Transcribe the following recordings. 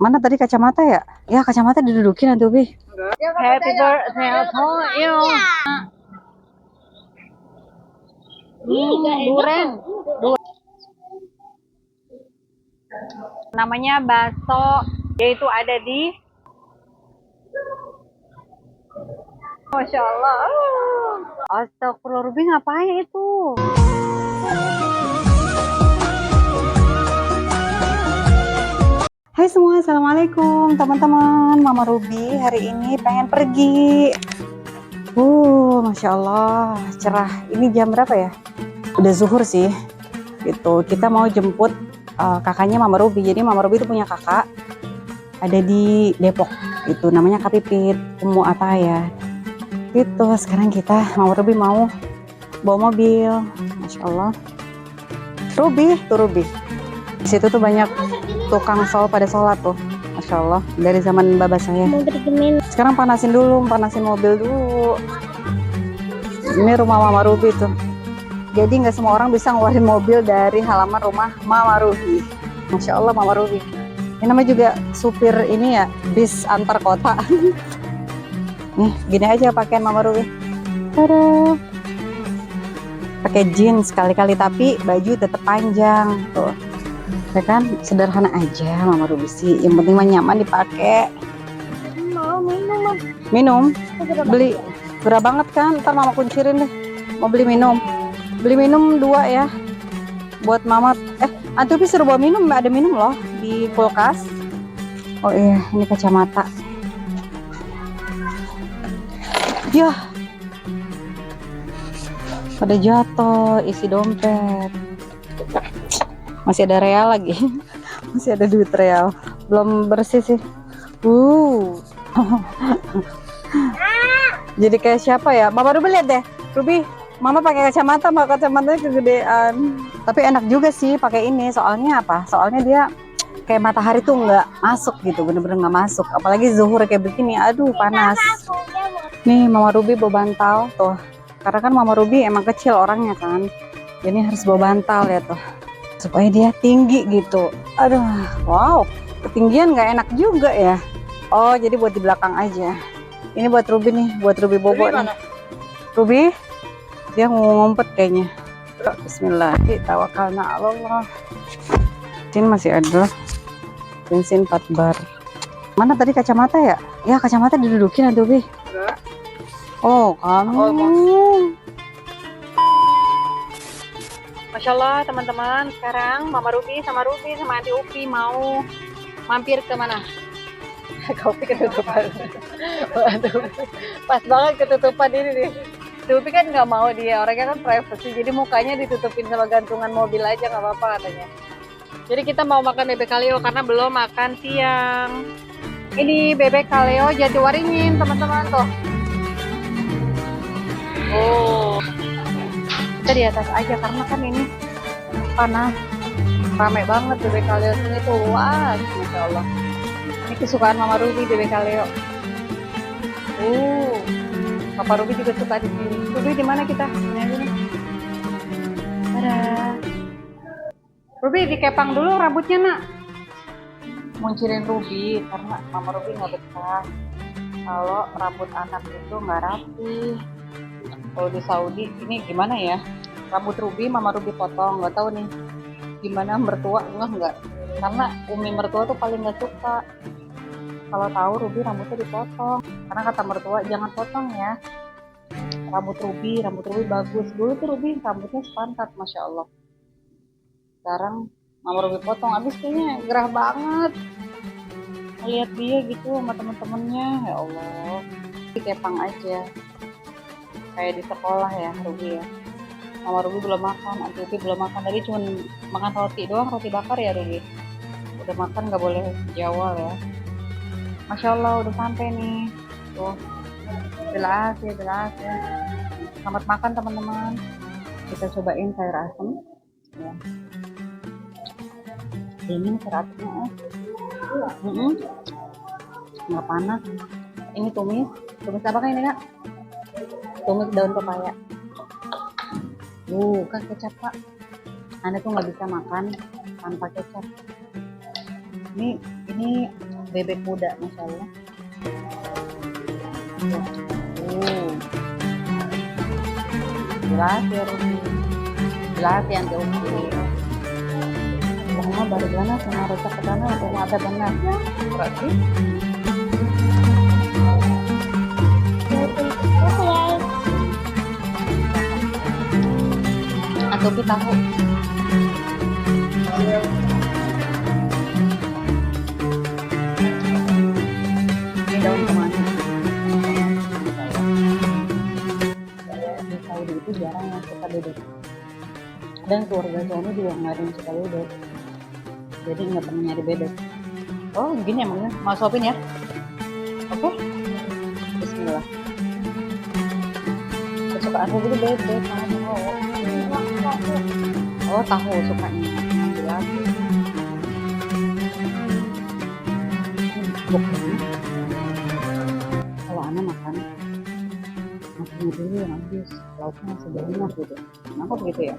Mana tadi kacamata ya? Ya kacamata didudukin nanti Ubi. Happy birthday to you. Duren. Namanya bakso. Dia itu ada di Masya Allah. Astagfirullah, Ruby ngapain itu? Hai semua, assalamualaikum teman-teman. Mama Ruby hari ini pengen pergi. Masya Allah, cerah. Ini jam berapa ya? Udah zuhur sih. Gitu. Kita mau jemput kakaknya Mama Ruby. Jadi Mama Ruby itu punya kakak, ada di Depok. Itu namanya Kak Pipit, Umu Ataya. Gitu. Sekarang Mama Ruby mau bawa mobil. Masya Allah. Ruby, tuh Ruby. Di situ tuh banyak tukang sol pada sholat tuh, Masya Allah, dari zaman baba saya. Sekarang panasin mobil dulu. Ini rumah Mama Ruby tuh. Jadi nggak semua orang bisa ngeluarin mobil dari halaman rumah Mama Ruby. Masya Allah Mama Ruby. Ini namanya juga supir ini ya, bis antar kota. Nih, gini aja pakaian Mama Ruby. Tada. Pakai jeans sekali-kali tapi baju tetap panjang tuh. Ya kan, sederhana aja Mama Ruby sih, yang penting mah nyaman dipakai. Mau minum. Minum? Beli gerah banget kan, ntar Mama kuncirin deh. Mau beli minum 2 ya buat Mama. Antu suruh bawa minum, ada minum loh di kulkas. Oh iya, ini kacamata. Yah, pada jatuh isi dompet. Masih ada real lagi. Masih ada duit real. Belum bersih sih. Jadi kayak siapa ya? Mama Ruby lihat deh. Ruby, Mama pakai kacamata, kacamatanya kegedean. Tapi enak juga sih pakai ini. Soalnya apa? Soalnya dia kayak matahari tuh nggak masuk gitu. Bener-bener nggak masuk. Apalagi zuhur kayak begini. Aduh, panas. Nih Mama Ruby bawa bantal tuh. Karena kan Mama Ruby emang kecil orangnya kan. Jadi harus bawa bantal ya tuh, supaya dia tinggi gitu. Aduh, wow, ketinggian nggak enak juga ya. Oh, jadi buat di belakang aja. Ini buat Ruby nih, buat Ruby bobo nih. Ruby, dia mau ngumpet kayaknya. Bismillah, tawakkalna Allah. Ini masih ada bensin 4 bar. Mana tadi kacamata ya? Ya kacamata didudukin nanti Ruby. Oh, kamu. Masya Allah teman-teman, sekarang Mama Ruby sama Aunty Upi mau mampir ke mana? Kopi ketutupan. Waduh, pas banget ketutupan ini nih. Upi kan nggak mau, dia orangnya kan privacy, jadi mukanya ditutupin sama gantungan mobil aja nggak apa-apa katanya. Jadi kita mau makan bebek kaleo karena belum makan siang. Ini bebek kaleo Jatiwaringin teman-teman tuh. Oh. Kita di atas aja karena kan ini panas, rame banget bebek kaleo ini tuh luas. Masya Allah, ini kesukaan Mama Ruby bebek kaleo. Papa Ruby juga suka di sini. Ruby di mana kita? Ini aja nih. Dadah. Ruby dikepang dulu rambutnya nak. Muncirin Ruby karena Mama Ruby nggak betah kalau rambut anak itu nggak rapi. Kalau di Saudi ini gimana ya, rambut Ruby Mama Ruby potong, nggak tahu nih gimana mertua enggak, karena umi mertua tuh paling nggak suka kalau tahu Ruby rambutnya dipotong, karena kata mertua jangan potong ya rambut Ruby bagus. Dulu tuh Ruby rambutnya sepantat Masya Allah, sekarang Mama Ruby potong, abis kayaknya gerah banget lihat dia gitu sama temen-temennya. Ya Allah, dikepang aja kayak di sekolah ya Ruby ya. Mama Ruby belum makan, Aunty Upi belum makan, tadi cuma makan roti doang, roti bakar ya Ruby. Udah makan nggak boleh jawal ya. Masya Allah udah sampai nih tuh. Jelas ya. Selamat makan teman-teman. Kita cobain sayur asem ya. Dingin sayur asemnya nggak panas. Ini tumis apa kan ini kak? Tumis daun pepaya. Kan kecap pak. Anda tuh nggak bisa makan tanpa kecap. Ini Ini bebek kuda, masya Allah. Jelas ya Ruby, jelas yang oke. Mama baru benar sama rasa ke sana atau ada benar? Berarti atau kita tahu. Ini daun kemangi. Di Saudi itu jarang yang suka bebek. Dan keluarga suami juga nggak ada yang suka bebek. Jadi nggak pernah nyari bebek. Oh gini emangnya, mau suapin ya? Oke. Bismillah. Kesukaan Ruby itu bebek, mau. Oh tahu sukanya. Jelas. Kalau anak makan makannya dulu yang habis, lauknya masih banyak gitu. Kenapa begitu ya?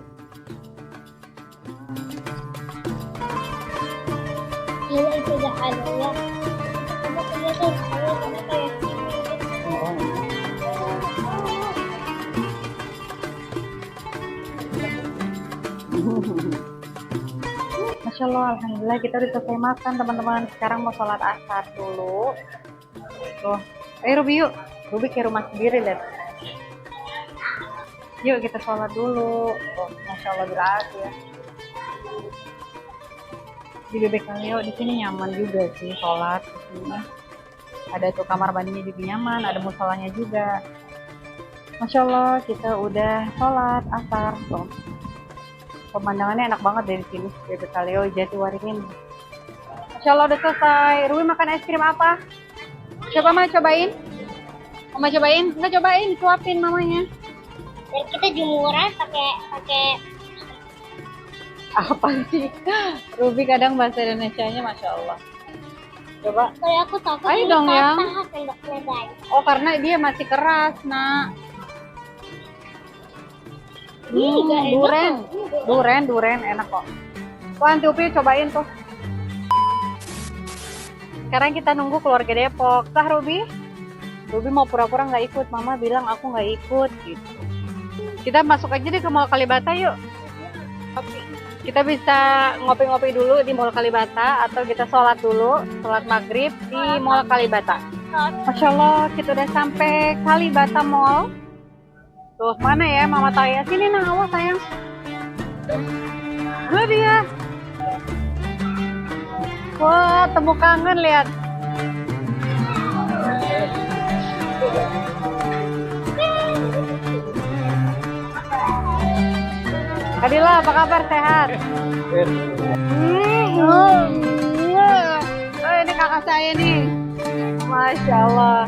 Ini itu udah ada ya. Apa kelihatan saya kayak Masya Allah, alhamdulillah kita udah selesai makan teman-teman. Sekarang mau sholat asar dulu. Tuh, Ruby yuk. Ruby ke rumah sendiri deh. Yuk kita sholat dulu. Oh, Masya Allah berarti ya. Di Bebek Kaleo di sini nyaman juga sih sholat di sini. Ada tuh kamar mandinya juga nyaman, ada musolanya juga. Masya Allah kita udah sholat asar. Tuh. Pemandangannya enak banget dari sini, Bebek Kaleo Jatiwaringin. Masya Allah udah selesai. Ruby makan es krim apa? Coba Mama cobain. Mama cobain? Nggak cobain, suapin mamanya. dan kita jemuran pakai Apa sih? Ruby kadang bahasa Indonesianya Masya Allah. Coba. kalau aku takut Ayo ini dong, Yang. patah sendoknya guys. Oh karena dia masih keras, nak. Ini nggak enak Duren. kok. Duren enak kok. Tuh Anti Upi cobain tuh. Sekarang kita nunggu keluarga Depok. Sah Ruby? Ruby mau pura-pura nggak ikut. Mama bilang aku nggak ikut gitu. Kita masuk aja deh ke Mall Kalibata yuk. Kita bisa ngopi-ngopi dulu di Mall Kalibata atau kita sholat dulu, sholat maghrib di Mall Kalibata. Masya Allah, kita udah sampai Kalibata Mall. Tuh, mana ya Mama Taya? Sini nah, awas sayang. Mana dia? Wah, temu kangen lihat. Adila, apa kabar? Sehat? Oh, ini kakak saya nih. Masya Allah.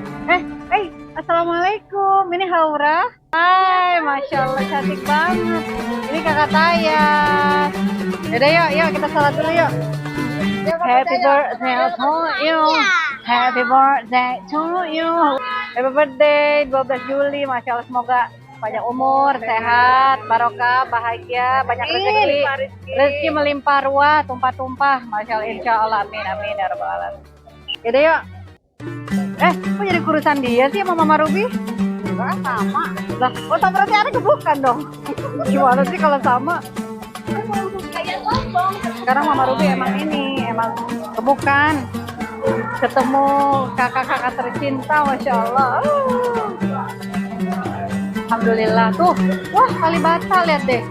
Assalamualaikum. Ini Haura. Hai, Masya Allah cantik banget. Ini kakak Taya. Yaudah yuk kita sholat dulu yuk. Happy birthday to you. Happy birthday to you. Happy birthday 12 Juli. Masya Allah semoga banyak umur, sehat, barokah, bahagia, banyak rezeki. Rezeki melimpah ruah, tumpah-tumpah. Masya Allah, insya Allah, amin, amin, ya rabbal alamin. Yaudah yuk. Kok jadi kurusan dia sih sama Mama Ruby? Enggak, sama. Lah, oh tak berarti ada kebukan dong. Gimana sih kalau sama? Sekarang Mama Ruby emang kebukan. Ketemu kakak-kakak tercinta, Masya Allah. Alhamdulillah tuh. Wah, Kalibata lihat deh.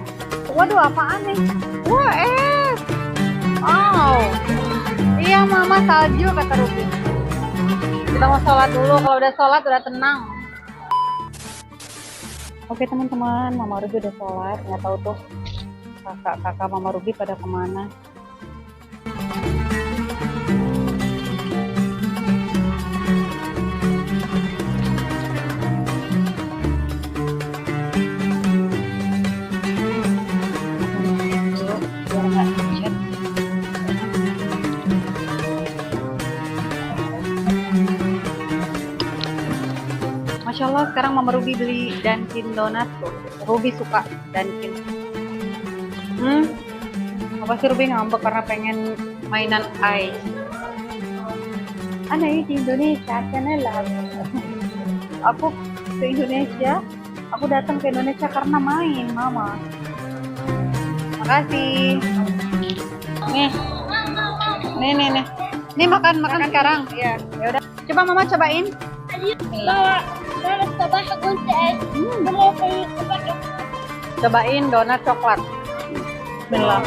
Waduh, apaan nih? Wah, wow. Iya, Mama salju kata Ruby. Kita mau sholat dulu. Kalau udah sholat udah tenang. Oke teman-teman, Mama Ruby udah sholat. Nggak tahu tuh kakak-kakak Mama Ruby pada kemana. Masya Allah, sekarang Mama Ruby beli Dunkin Donat tuh. Ruby suka Dunkin. Apa sih Ruby ngambek karena pengen mainan ice? Ana ini di Indonesia, lah. Aku ke Indonesia, aku datang ke Indonesia karena main, Mama. Makasih. Nih. Nih. Nih makan sekarang. Ya udah. Coba Mama cobain. donut صباح كنت مرة في صباح Cobain donat coklat. Bismillah.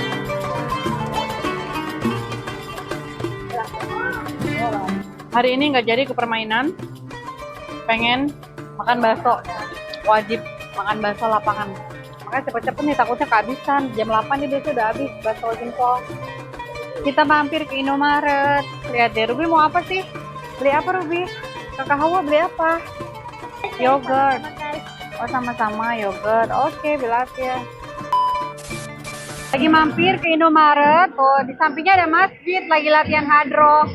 Hari ini nggak jadi ke permainan. Pengen makan bakso. Wajib makan bakso lapangan. Makanya cepet-cepet nih, takutnya kehabisan. Jam 8 nih biasanya udah habis bakso jempol. Kita mampir ke Indomaret. Lihat deh, Ruby mau apa sih? Beli apa Ruby? Kakak Hawa beli apa? Yogurt. Oh sama-sama yogurt. Oke, ya. Lagi mampir ke Indomaret. Oh, di sampingnya ada masjid. Lagi latihan hadroh.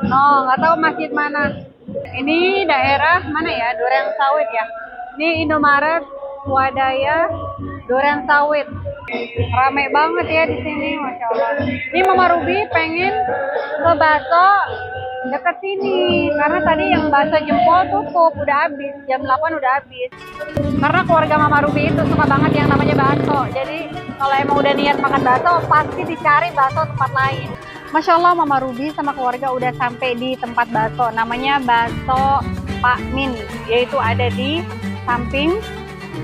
No, nggak tahu masjid mana. Ini daerah mana ya? Duren Sawit ya. Ini Indomaret Swadaya Duren Sawit. Rame banget ya di sini, masya Allah. Ini Mama Ruby pengen ke bakso dekat sini karena tadi yang bakso jempol tutup, udah habis, jam 8 udah habis. Karena keluarga Mama Ruby itu suka banget yang namanya bakso. Jadi kalau emang udah niat makan bakso, pasti dicari bakso tempat lain. Masya Allah, Mama Ruby sama keluarga udah sampai di tempat bakso. Namanya bakso Pak Min, yaitu ada di samping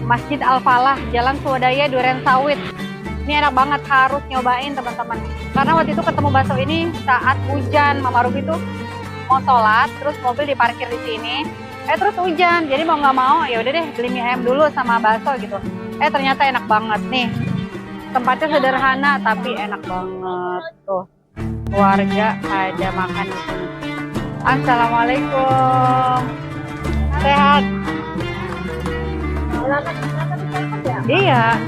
Masjid Al-Falah, Jalan Swadaya Duren Sawit. Ini enak banget, harus nyobain teman-teman. Karena waktu itu ketemu bakso ini saat hujan. Mama Ruby tuh mau sholat, terus mobil diparkir di sini. Terus hujan, jadi mau nggak mau ya udah deh beli mie ayam dulu sama bakso gitu. Ternyata enak banget nih. Tempatnya sederhana tapi enak banget tuh. Keluarga ada makan di sini. Assalamualaikum. Sehat. Iya,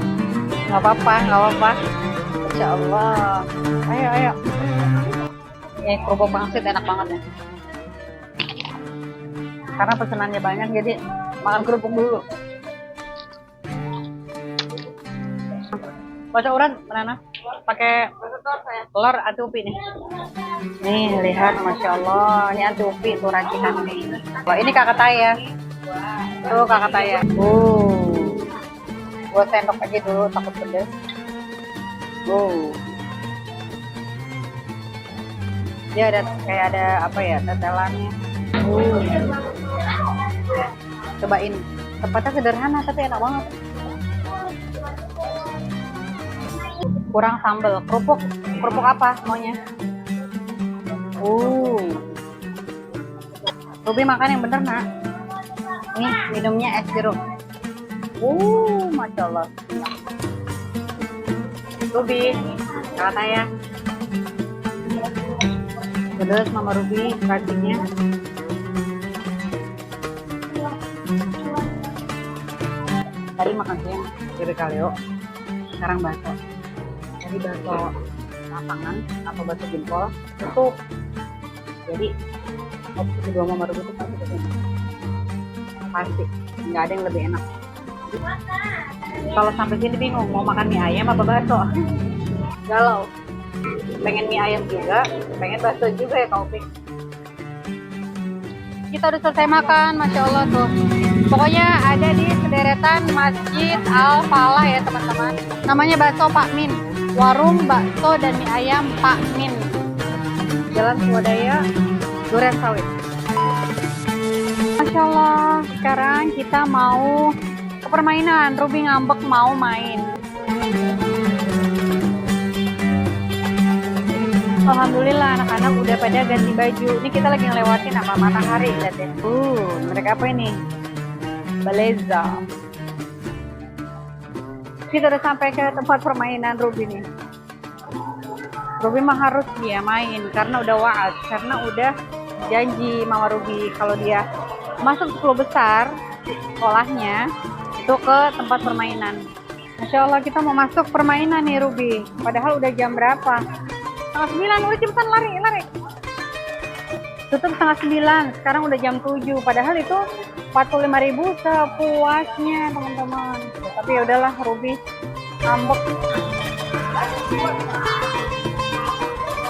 nggak apa-apa. Insya Allah. Ayo. Kerupuk pangsit enak banget ya. Karena pesenannya banyak, jadi makan kerupuk dulu. Baca uran, Nana. Pakai telur anti upi nih. Nih, lihat, Masya Allah. Ini anti upi, tuh racikan nih. Wah, ini kakak Taya. Tuh kakak Taya. Gue sendok aja dulu, takut pedes. Dia ada kayak ada apa ya, tetelannya. Cobain. Tempatnya sederhana tapi enak banget. Kurang sambal. Kerupuk apa maunya? Ruby makan yang bener, Nak. Nih, minumnya es jeruk. Masya Allah. Ruby, kata ya. Pedas Mama Ruby, raciknya. Tadi makan siang dari kaleo, sekarang bakso. Jadi bakso lapangan atau bakso jempol tutup. Jadi opsi kedua Mama Ruby itu pasti kesini. Pasti nggak ada yang lebih enak. Kalau sampai sini bingung mau makan mie ayam apa bakso. Galau. Pengen mie ayam juga, pengen bakso juga ya Kak Upik. Kita udah selesai makan, Masya Allah tuh. Pokoknya ada di sederetan Masjid Al-Falah ya teman-teman. Namanya bakso Pak Min. Warung bakso dan mie ayam Pak Min. Jalan Swadaya Duren Sawit. Masya Allah, sekarang kita mau ke permainan. Ruby ngambek mau main. Alhamdulillah anak-anak udah pada ganti baju. Ini kita lagi ngelewatin apa matahari, lihat deh. Mereka apa ini? Baleza. Kita udah sampai ke tempat permainan Ruby nih. Ruby mah harus dia main karena udah wa'ad, karena udah janji Mama Ruby kalau dia masuk 10 besar sekolahnya itu ke tempat permainan. Masya Allah, kita mau masuk permainan nih Ruby. Padahal udah jam berapa? Setengah 9, udah cepetan lari. Tutup setengah 9, sekarang udah jam 7. Padahal itu 45.000 sepuasnya teman-teman. Tapi ya udahlah, Ruby ngambek.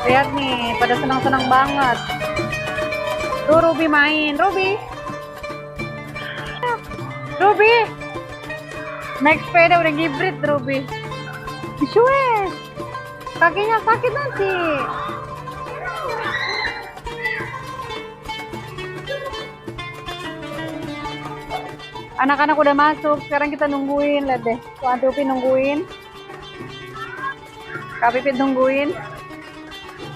Lihat nih, pada senang-senang banget. Tuh Ruby main. Ruby. Ruby. Naik sepeda udah ngibrit Ruby. Biswes. Kakinya sakit nanti. Anak-anak udah masuk, sekarang kita nungguin, lihat deh. Tuh Aunty Upi nungguin. Kak Pipit nungguin.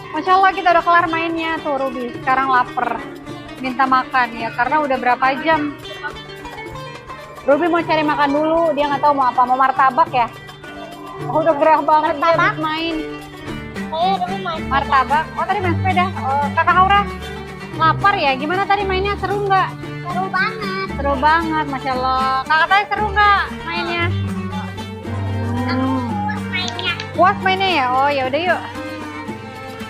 Masya Allah kita udah kelar mainnya tuh Ruby. Sekarang lapar, minta makan ya karena udah berapa jam. Ruby mau cari makan dulu, dia nggak tahu mau apa, mau martabak ya. Oh, udah gerah banget dia habis main. Saya dulu main. Martabak. Oh tadi main sepeda. Oh, Kakak Aura lapar ya? Gimana tadi mainnya, seru nggak? Seru banget. Seru banget, Masya Allah. Kakak tadi seru nggak mainnya? Puas mainnya. Puas mainnya ya? Oh ya udah yuk.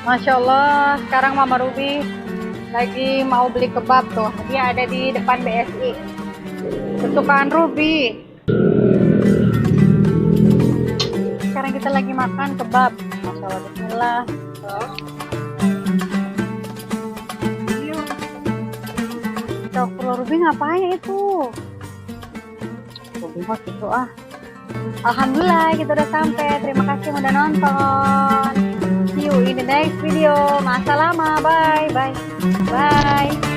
Masya Allah, sekarang Mama Ruby lagi mau beli kebab tuh. Dia ada di depan BSI. Kesukaan Ruby. Sekarang kita lagi makan kebab. Masya Allah, bismillah. Astagfirullah, Ruby ngapain itu? Ruby mau gitu ah. Alhamdulillah kita udah sampai. Terima kasih yang udah nonton. See you in the next video. Masalama. Bye. Bye. Bye.